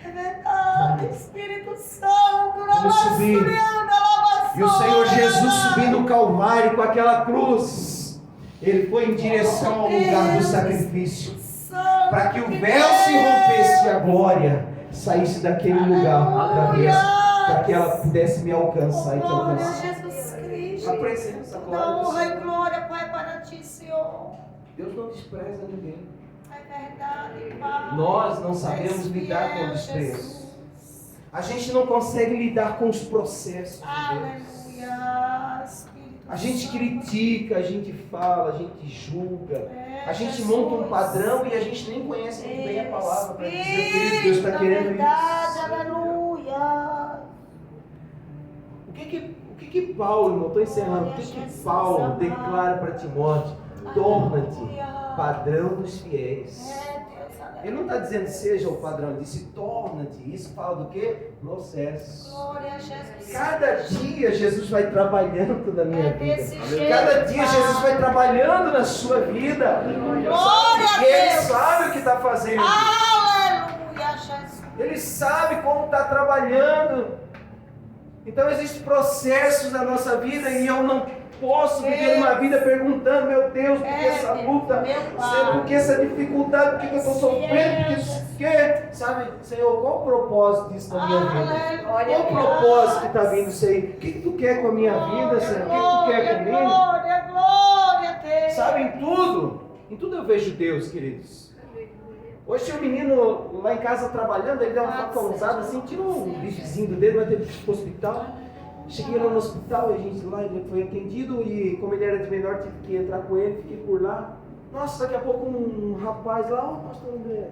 É verdade, Espírito Santo. Vamos subir. E o Senhor Jesus subindo o Calvário com aquela cruz. Ele foi em direção ao lugar do sacrifício. Para que o véu se rompesse e a glória saísse daquele lugar para que ela pudesse me alcançar e te Glória a alcançar. Jesus Cristo. A presença, a Da glória do honra e Senhor. glória, Pai, para ti, Senhor. Deus não despreza ninguém. É verdade, Pai. Nós não sabemos És lidar com o fiel, desprezo. Jesus. A gente não consegue lidar com os processos de Deus. Aleluia, Espírito A gente Santo. critica, a gente fala, a gente julga. É, A gente Jesus. monta um padrão e a gente nem conhece muito bem a palavra para dizer, querido, Deus Espírito está da querendo verdade, isso. aleluia. O que que Paulo, irmão, estou encerrando, o que Jesus Paulo amado. declara para Timóteo? Torna-te Aleluia. padrão dos fiéis. É, Deus, aleluia. Ele não está dizendo seja o padrão, ele disse torna-te. Isso fala do quê? Processo. Glória a Jesus. Cada dia Jesus vai trabalhando na minha É vida. desse jeito, Cada dia Pai. Jesus vai trabalhando na sua vida. Glória a E Ele Deus. sabe o que está fazendo. Aleluia, Jesus. Ele sabe como está trabalhando. Então existem processos na nossa vida e eu não posso viver uma vida perguntando, meu Deus, por que essa luta? meu Pai. Senhor, por que essa dificuldade? Por que eu estou sofrendo? Por que? Sabe, Senhor, qual o propósito disso na minha vida? Qual o propósito que está vindo isso aí? O que tu quer com a minha vida, Senhor? O que tu quer comigo? Glória, glória a Deus. Sabe, em tudo eu vejo Deus, queridos. Hoje tinha um menino lá em casa trabalhando, ele deu uma facãozada assim, tirou um bifezinho do dedo, mas teve que ir pro hospital. Cheguei lá no hospital, a gente lá, ele foi atendido e como ele era de menor, tive que entrar com ele, fiquei por lá. Nossa, daqui a pouco um rapaz lá, ó, pastor André.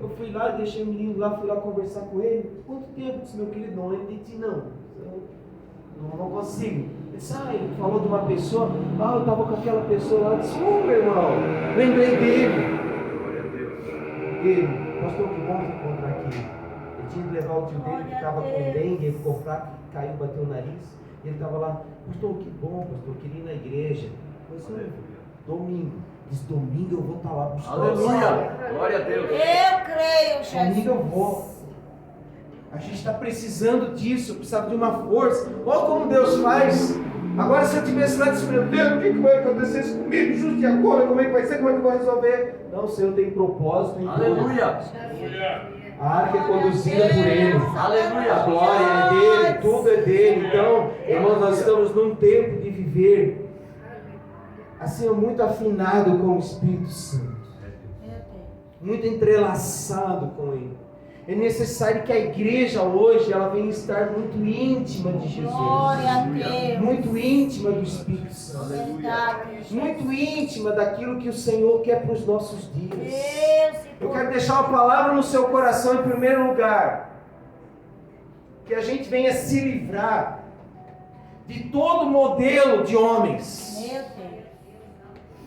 Eu fui lá, deixei o menino lá, fui lá conversar com ele. Quanto tempo? Disse, meu querido, não lembro de ti não. Eu não consigo. Ele disse, ele falou de uma pessoa, eu estava com aquela pessoa lá, eu disse, meu irmão, lembrei dele. Ele, pastor, que bom te encontrar aqui. Ele tinha que levar o tio dele que estava com dengue, ele ficou fraco, caiu, bateu o nariz. E ele estava lá, pastor, que bom, pastor, queria ir na igreja. Eu disse, domingo. Diz, domingo eu vou estar lá buscar. Aleluia! Glória a Deus! Eu creio, Jesus. Domingo eu vou. A gente está precisando disso, precisava de uma força. Olha como Deus faz. Agora se eu tivesse lá disse, meu Deus, o que vai acontecer isso comigo? Justo agora, como é que vai ser? Como é que eu vou resolver? Não, o Senhor tem propósito em tudo. Aleluia! A arca é conduzida por Ele. Aleluia! A glória é dele, tudo é dele. Então, irmãos, nós estamos num tempo de viver assim, muito afinado com o Espírito Santo, muito entrelaçado com Ele. É necessário que a igreja hoje ela venha estar muito íntima de Jesus, Glória a Deus. muito íntima do Espírito Santo, Verdade, Jesus. muito íntima daquilo que o Senhor quer para os nossos dias. Deus, Eu quero deixar uma palavra no seu coração em primeiro lugar. Que a gente venha se livrar de todo modelo de homens, Meu Deus.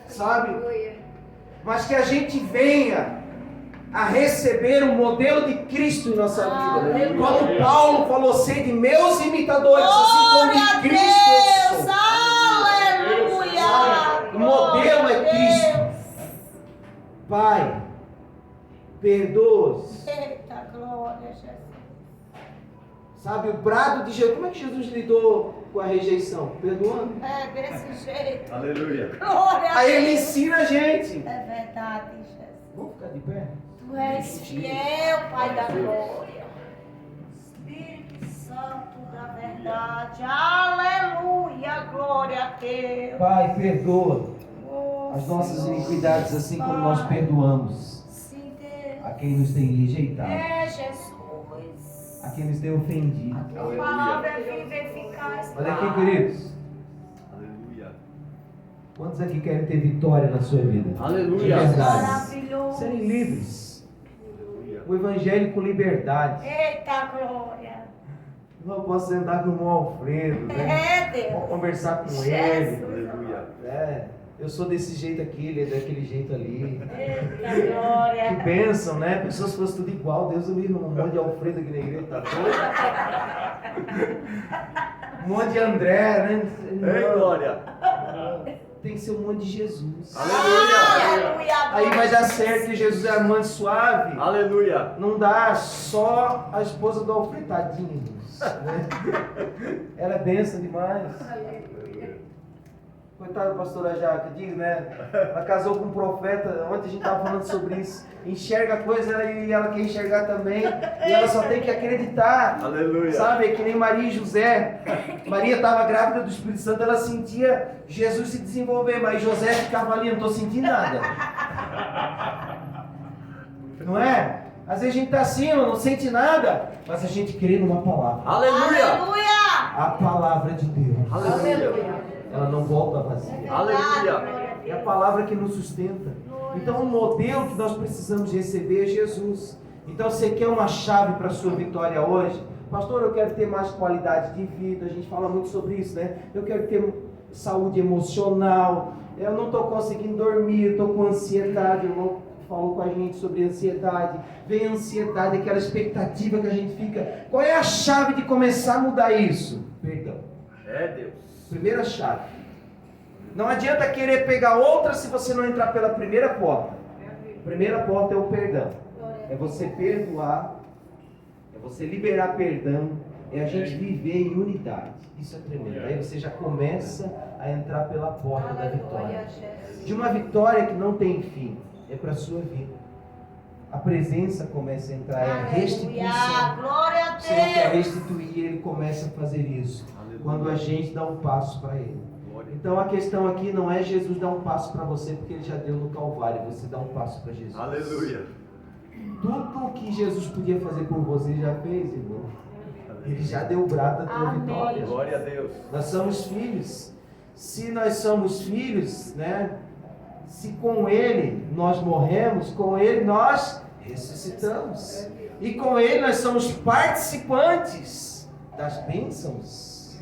sabe? Mas que a gente venha a receber um modelo de Cristo em nossa vida. Como Paulo falou, ser de meus imitadores, assim como Glória a de Cristo eu Deus. sou. Aleluia. O modelo é Glória a Cristo. Deus. Pai, perdoa-os. Eita, glória a Jesus. Sabe, o brado de Jesus. Como é que Jesus lidou com a rejeição? Perdoando. É desse jeito. Aleluia! Glória a Aí ele Deus. ensina a gente. É verdade, Jesus. Vamos ficar de pé? Tu és fiel, Pai da glória. Espírito Santo da na verdade. Aleluia, glória a Deus. Pai, perdoa Oh, as nossas Senhor. iniquidades, assim como nós Pai. perdoamos Sim, Deus. a quem nos tem rejeitado, É, Jesus. a quem nos tem ofendido. A tua palavra é viva e eficaz. Olha aqui, Pai. queridos. Aleluia. Quantos aqui querem ter vitória na sua vida? Aleluia. De verdade. Maravilhoso. Serem livres. Aleluia. O evangelho com liberdade. Eita glória. Eu posso andar com o irmão Alfredo, né? É, Deus. Vou conversar com Jesus. ele. Aleluia. É, eu sou desse jeito aqui, ele é daquele jeito ali. Eita Que glória. bênção, né? Pessoas se fosse tudo igual. Deus o livre, um monte de Alfredo aqui na igreja, tá doido? Um monte de André, né? Ei, glória. Tem que ser um monte de Jesus. Aleluia. Aleluia. Aí vai dar certo que Jesus é amante suave. Aleluia. Não dá só a esposa do Alfredo, tadinho, né? Ela é bênção demais. Coitada da pastora Jaque, digo, né? Ela casou com um profeta, ontem a gente estava falando sobre isso. Enxerga a coisa e ela quer enxergar também. E ela só tem que acreditar. Aleluia. Sabe, é que nem Maria e José. Maria estava grávida do Espírito Santo, ela sentia Jesus se desenvolver, mas José ficava ali, não estou sentindo nada. Não é? Às vezes a gente está assim, não sente nada, mas a gente crê numa palavra. Aleluia. Aleluia. A palavra de Deus. Aleluia. Ela não volta vazia. Aleluia. É a palavra que nos sustenta. Então o modelo que nós precisamos receber é Jesus. Então você quer uma chave para a sua vitória hoje? Pastor, eu quero ter mais qualidade de vida. A gente fala muito sobre isso, né? Eu quero ter saúde emocional. Eu não estou conseguindo dormir, eu estou com ansiedade. O irmão falou com a gente sobre ansiedade. Vem a ansiedade, aquela expectativa que a gente fica. Qual é a chave de começar a mudar isso? Perdão. É Deus. Primeira chave. Não adianta querer pegar outra se você não entrar pela primeira porta. A primeira porta é o perdão. É você perdoar, é você liberar perdão, é a gente viver em unidade. Isso é tremendo. Aí você já começa a entrar pela porta da vitória. De uma vitória que não tem fim, é para a sua vida. A presença começa a entrar, é a restituição. Glória a O Senhor quer Deus. restituir e Ele começa a fazer isso. Aleluia. Quando a gente dá um passo para Ele. Glória. Então a questão aqui não é Jesus dar um passo para você, porque Ele já deu no Calvário, você dá um passo para Jesus. Aleluia. Tudo o que Jesus podia fazer por você, Ele já fez, irmão. Ele já deu o brado da tua Amém. vitória. Glória a Deus. Nós somos filhos. Se nós somos filhos, né? Se com Ele nós morremos, com Ele nós ressuscitamos. E com Ele nós somos participantes das bênçãos.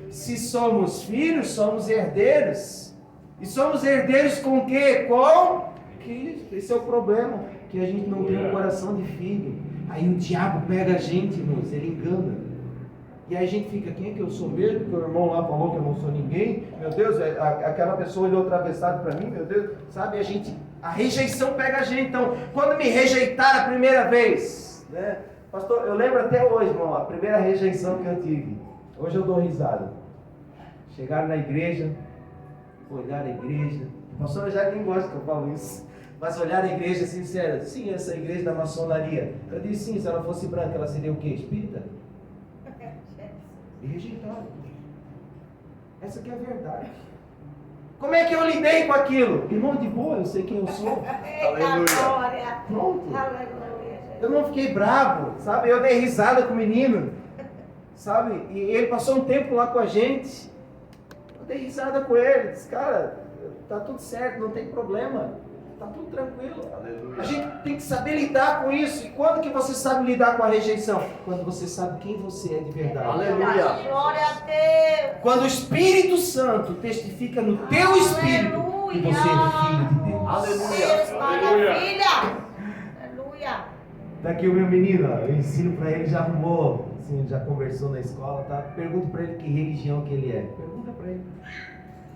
Se somos filhos, somos herdeiros. E somos herdeiros com o quê? Com Cristo. Esse é o problema, que a gente não tem um coração de filho. Aí o diabo pega a gente, irmãos, ele engana. E aí a gente fica, quem é que eu sou mesmo? Porque o irmão lá falou que eu não sou ninguém. Meu Deus, aquela pessoa olhou atravessado para mim, meu Deus. Sabe, a rejeição pega a gente. Então, quando me rejeitaram a primeira vez, né? Pastor, eu lembro até hoje, irmão, a primeira rejeição que eu tive. Hoje eu dou risada. Chegaram na igreja, olharam a igreja. A pastora já nem gosta que eu falo isso. Mas olharam a igreja sincera. Sim, essa igreja da maçonaria. Eu disse sim, se ela fosse branca, ela seria o quê? Espírita? E rejeitaram. Essa que é a verdade. Como é que eu lidei com aquilo? Irmão, de boa, eu sei quem eu sou. Aleluia. Glória. Pronto. Aleluia. Eu não fiquei bravo, sabe? Eu dei risada com o menino, sabe? E ele passou um tempo lá com a gente. Eu dei risada com ele. Disse, cara, tá tudo certo, não tem problema. Tá tudo tranquilo. Aleluia. A gente tem que saber lidar com isso. E quando que você sabe lidar com a rejeição? Quando você sabe quem você é de verdade. Aleluia. Glória a Deus. Quando o Espírito Santo testifica no teu espírito que você é filho de Deus. Aleluia. Deus, maravilha. Aleluia. Daqui o meu menino, ó, eu ensino pra ele, já arrumou, assim, já conversou na escola, tá? Pergunto pra ele que religião que ele é. Pergunta pra ele.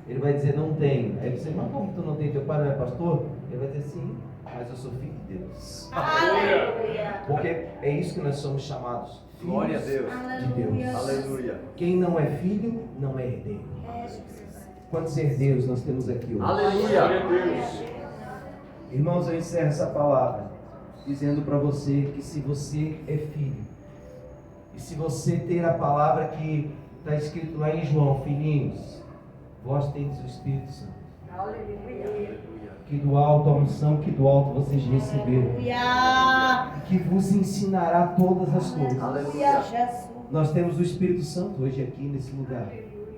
Ele vai dizer, não tenho. Aí você, mas como tu não tem? Teu pai não é pastor? Ele vai dizer, sim, mas eu sou filho de Deus. Aleluia. Porque é isso que nós somos chamados. Filhos Glória a Deus. de Deus. Aleluia. Quem não é filho, não é herdeiro. É, Jesus. Quantos herdeiros nós temos aqui hoje? Aleluia. Irmãos, eu encerro essa palavra dizendo para você que se você é filho, e E se você ter a palavra que está escrito lá em João, filhinhos, vós tendes o Espírito Santo. Aleluia. Que do alto a unção, que do alto vocês receberam. Aleluia. Que vos ensinará todas as coisas. Aleluia, Jesus. Nós temos o Espírito Santo hoje aqui nesse lugar.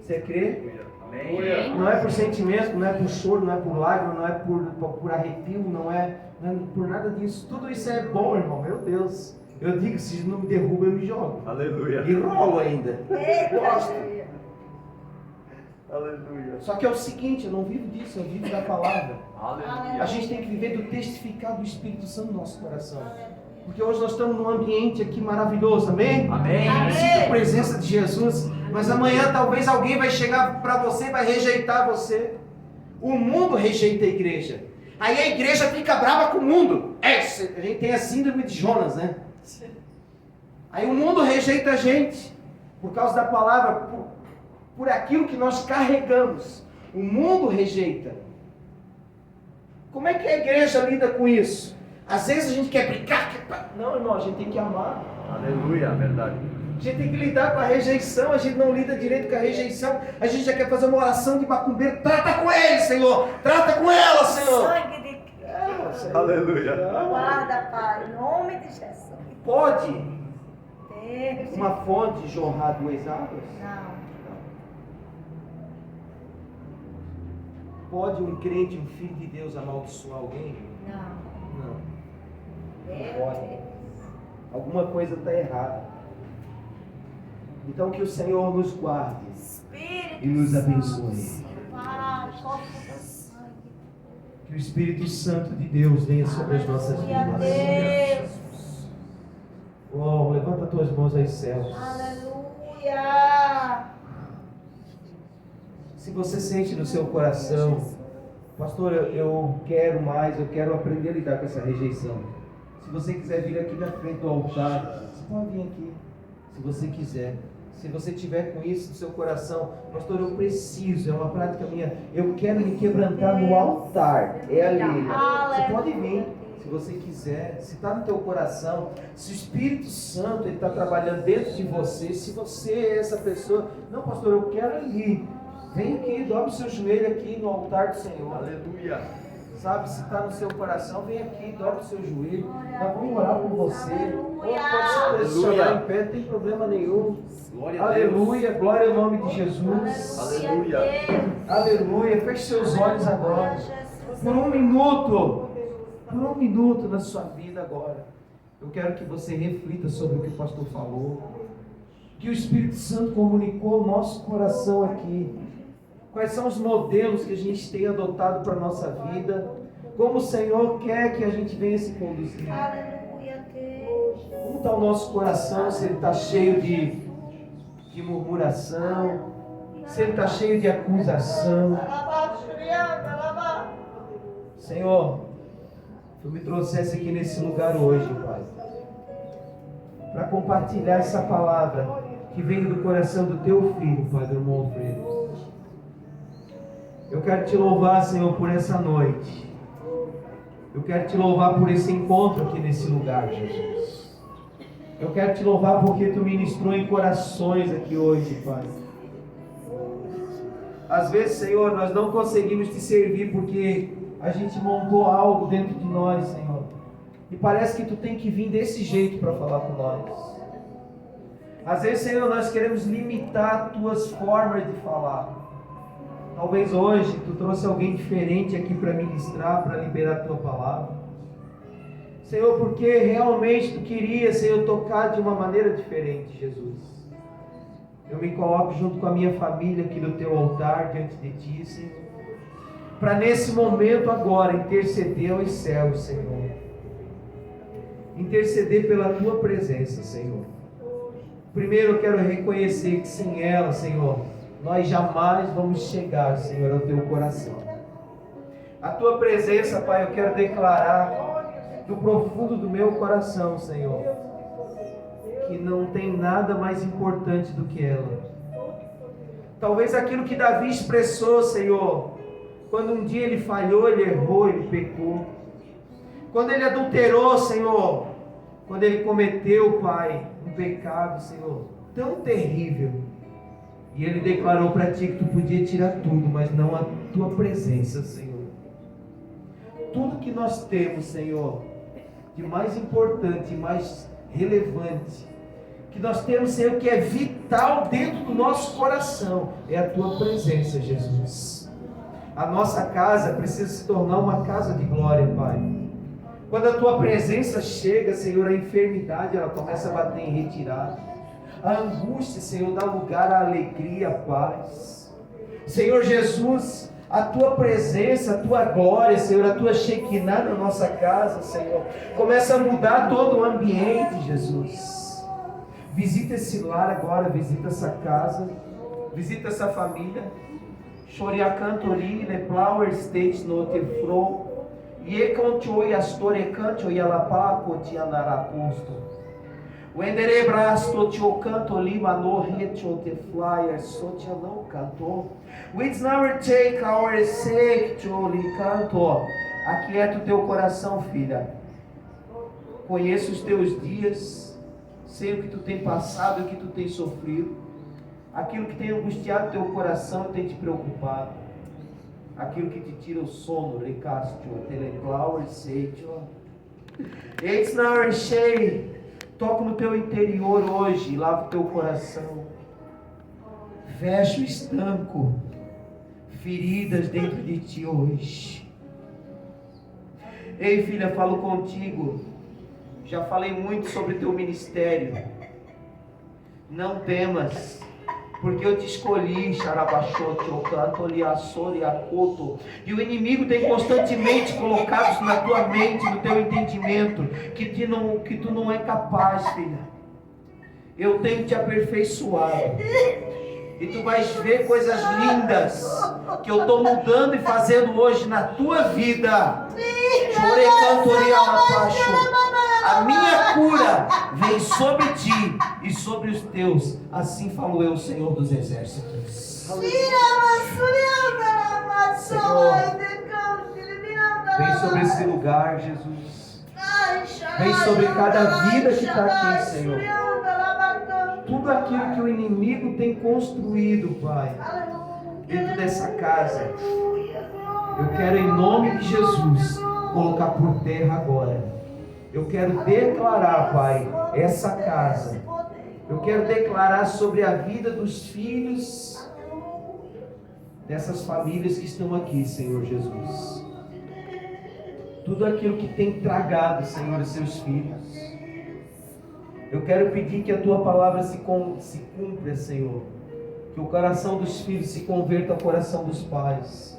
Você crê? Amém. Não é por sentimento, não é por choro, não é por lágrima, não é por arrepio, não é por nada disso. Tudo isso é bom, irmão. Meu Deus. Eu digo, se não me derruba, eu me jogo. Aleluia. E rolo ainda. Gosto. Aleluia. Só que é o seguinte, eu não vivo disso, eu vivo da palavra. Aleluia. A gente tem que viver do testificar do Espírito Santo no nosso coração. Porque hoje nós estamos num ambiente aqui maravilhoso, amém? Amém. Sinta a presença de Jesus. Mas amanhã talvez alguém vai chegar para você e vai rejeitar você. O mundo rejeita a igreja. Aí a igreja fica brava com o mundo. A gente tem a síndrome de Jonas, né? Aí o mundo rejeita a gente por causa da palavra, por aquilo que nós carregamos. O mundo rejeita. Como é que a igreja lida com isso? Às vezes a gente quer brigar. Não, irmão, a gente tem que amar. Aleluia, verdade. A gente tem que lidar com a rejeição. A gente não lida direito com a rejeição. A gente já quer fazer uma oração de macumbeiro. Trata com ele, Senhor. Trata com ela, Senhor. Sangue de Cristo. Aleluia. Guarda, Pai, em nome de Jesus. Pode Deus. uma fonte jorrar duas águas? Não. Pode um crente, um filho de Deus amaldiçoar alguém? Não. Não. Deus. Pode. Alguma coisa está errada. Então que o Senhor nos guarde Espírito e nos Santo. abençoe. Pai, corpo do sangue. Que o Espírito Santo de Deus venha sobre as nossas Aleluia, vidas. Deus. Oh, levanta tuas mãos aos céus. Aleluia. Se você sente no seu coração, pastor, eu quero mais, eu quero aprender a lidar com essa rejeição. Se você quiser vir aqui na frente do altar, você pode vir aqui, se você quiser. Se você tiver com isso no seu coração, pastor, eu preciso, é uma prática minha, eu quero me quebrantar no altar, é ali. Você pode vir, se você quiser, se está no teu coração, se o Espírito Santo está trabalhando dentro de você, se você é essa pessoa, não, pastor, eu quero ali. Vem aqui, dobre o seu joelho aqui no altar do Senhor. Aleluia. Sabe, se está no seu coração, vem aqui, dobre o seu joelho. Nós vamos orar por você. Ou pode se posicionar em pé, não tem problema nenhum. Glória a Deus. Aleluia, glória ao nome de Jesus. Aleluia. Aleluia, feche seus olhos agora. Por um minuto na sua vida agora. Eu quero que você reflita sobre o que o pastor falou. Que o Espírito Santo comunicou ao nosso coração aqui. Quais são os modelos que a gente tem adotado para a nossa vida? Como o Senhor quer que a gente venha se conduzir? Aleluia, Deus. Como está o nosso coração? Se ele está cheio de murmuração? Se ele está cheio de acusação? Senhor, Tu me trouxesse aqui nesse lugar hoje, Pai, para compartilhar essa palavra que vem do coração do Teu Filho, Padre Monfredo. Eu quero Te louvar, Senhor, por essa noite. Eu quero Te louvar por esse encontro aqui nesse lugar, Jesus. Eu quero Te louvar porque Tu ministrou em corações aqui hoje, Pai. Às vezes, Senhor, nós não conseguimos Te servir porque a gente montou algo dentro de nós, Senhor. E parece que Tu tem que vir desse jeito para falar com nós. Às vezes, Senhor, nós queremos limitar Tuas formas de falar. Talvez hoje Tu trouxe alguém diferente aqui para ministrar, para liberar a Tua palavra. Senhor, porque realmente Tu queria, Senhor, tocar de uma maneira diferente, Jesus. Eu me coloco junto com a minha família aqui no Teu altar, diante de Ti, Senhor. Para nesse momento agora interceder aos céus, Senhor. Interceder pela Tua presença, Senhor. Primeiro eu quero reconhecer que sem ela, Senhor, nós jamais vamos chegar, Senhor, ao Teu coração. A Tua presença, Pai, eu quero declarar do profundo do meu coração, Senhor, que não tem nada mais importante do que ela. Talvez aquilo que Davi expressou, Senhor, quando um dia ele falhou, ele errou, ele pecou. Quando ele adulterou, Senhor, quando ele cometeu, Pai, um pecado, Senhor, tão terrível, e ele declarou para ti que tu podia tirar tudo, mas não a tua presença, Senhor. Tudo que nós temos, Senhor, de mais importante, mais relevante, que nós temos, Senhor, que é vital dentro do nosso coração, é a tua presença, Jesus. A nossa casa precisa se tornar uma casa de glória, Pai. Quando a tua presença chega, Senhor, a enfermidade ela começa a bater em retirada. A angústia, Senhor, dá lugar à alegria, à paz. Senhor Jesus, a tua presença, a tua glória, Senhor, a tua Shekinah na nossa casa, Senhor, começa a mudar todo o ambiente, Jesus. Visita esse lar agora, visita essa casa, visita essa família. Choriacantori, le flower stage no te fro, e canto e astore canto e alapaco te andaraposto. O enderebrasto te o canto lima no reto te flyer so te não canto. Which never take our sake to lhe canto. Aquieta o teu coração, filha. Conheço os teus dias, sei o que tu tem passado, o que tu tem sofrido. Aquilo que tem angustiado teu coração e tem te preocupado. Aquilo que te tira o sono, recastio, teleclower, seitio. It's now cheio. Toca no teu interior hoje, lava o teu coração. Fecha o estanco. Feridas dentro de ti hoje. Ei, filha, falo contigo. Já falei muito sobre teu ministério. Não temas. Porque eu te escolhi, Xarabaxote, Ocantoli, Açori, Acoto. E o inimigo tem constantemente colocado na tua mente, no teu entendimento, que tu não é capaz, filha. Eu tenho te aperfeiçoado. E tu vais ver coisas lindas que eu estou mudando e fazendo hoje na tua vida. Chorecantori, Alapacho. A minha cura vem sobre ti e sobre os teus. Assim falou eu, Senhor dos Exércitos. Senhor, vem sobre esse lugar, Jesus. Vem sobre cada vida que está aqui, Senhor. Tudo aquilo que o inimigo tem construído, Pai, dentro dessa casa, eu quero, em nome de Jesus, colocar por terra agora. Eu quero declarar, Pai, essa casa. Eu quero declarar sobre a vida dos filhos dessas famílias que estão aqui, Senhor Jesus. Tudo aquilo que tem tragado, Senhor, os seus filhos. Eu quero pedir que a Tua palavra se cumpra, Senhor. Que o coração dos filhos se converta ao coração dos pais.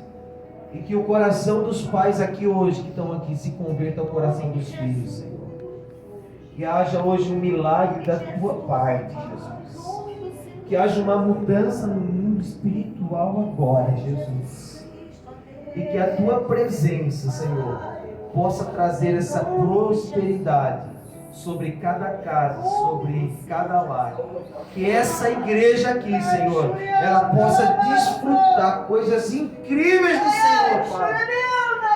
E que o coração dos pais aqui hoje, que estão aqui, se converta ao coração dos filhos, Senhor. Que haja hoje um milagre da Tua parte, Jesus. Que haja uma mudança no mundo espiritual agora, Jesus. E que a Tua presença, Senhor, possa trazer essa prosperidade sobre cada casa, sobre cada lar. Que essa igreja aqui, Senhor, ela possa desfrutar coisas incríveis do Senhor, Pai.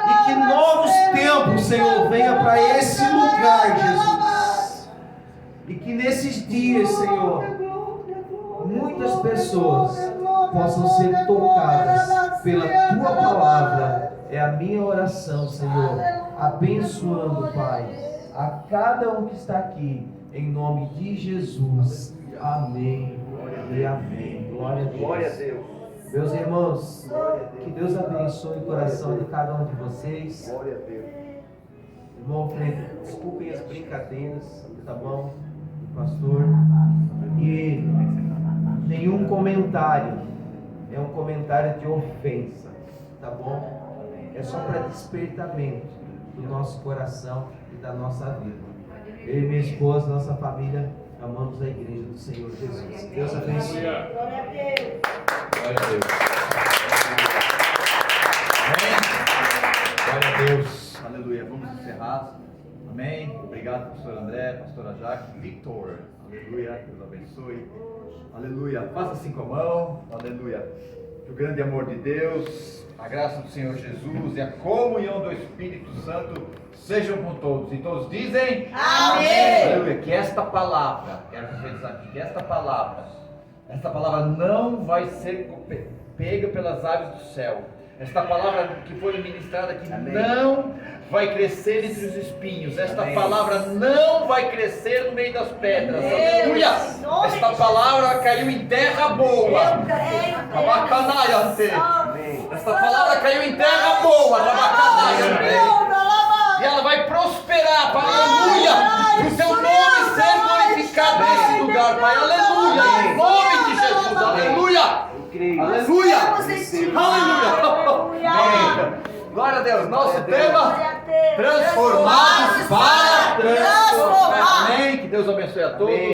E que novos tempos, Senhor, venha para esse lugar, Jesus. E que nesses dias, Senhor, muitas pessoas possam ser tocadas pela Tua palavra. É a minha oração, Senhor, abençoando, Pai, a cada um que está aqui, em nome de Jesus. Amém e amém. Glória a Deus. Glória a Deus. Meus irmãos, que Deus abençoe o coração de cada um de vocês. Glória a Deus. Irmão Fred, desculpem as brincadeiras, tá bom? Pastor. E nenhum comentário é um comentário de ofensa, tá bom? É só para despertamento do nosso coração e da nossa vida. Eu e minha esposa, nossa família, amamos a igreja do Senhor Jesus. Deus abençoe. Glória a Deus. Glória a Deus. Amém? Glória a Deus. Aleluia. Vamos encerrar. Amém. Obrigado, pastor André, pastora Jaque, Victor. Aleluia. Deus abençoe. Aleluia. Faça assim com a mão. Aleluia. Que o grande amor de Deus, a graça do Senhor Jesus e a comunhão do Espírito Santo sejam com todos. E todos dizem: Amém. Aleluia. Que esta palavra, quero profetizar aqui, que esta palavra não vai ser pega pelas aves do céu. Esta palavra que foi ministrada aqui não vai crescer entre os espinhos. Esta palavra não vai crescer no meio das pedras. Aleluia! Esta palavra caiu em terra boa. Esta palavra caiu em terra boa. E ela vai prosperar, Pai. Aleluia! O teu nome ser glorificado nesse lugar, Pai. Aleluia! Em nome de Jesus. Aleluia! Aleluia! Aleluia! Glória a Deus. Nosso tema: transformados para transformar. Amém. Que Deus abençoe a todos.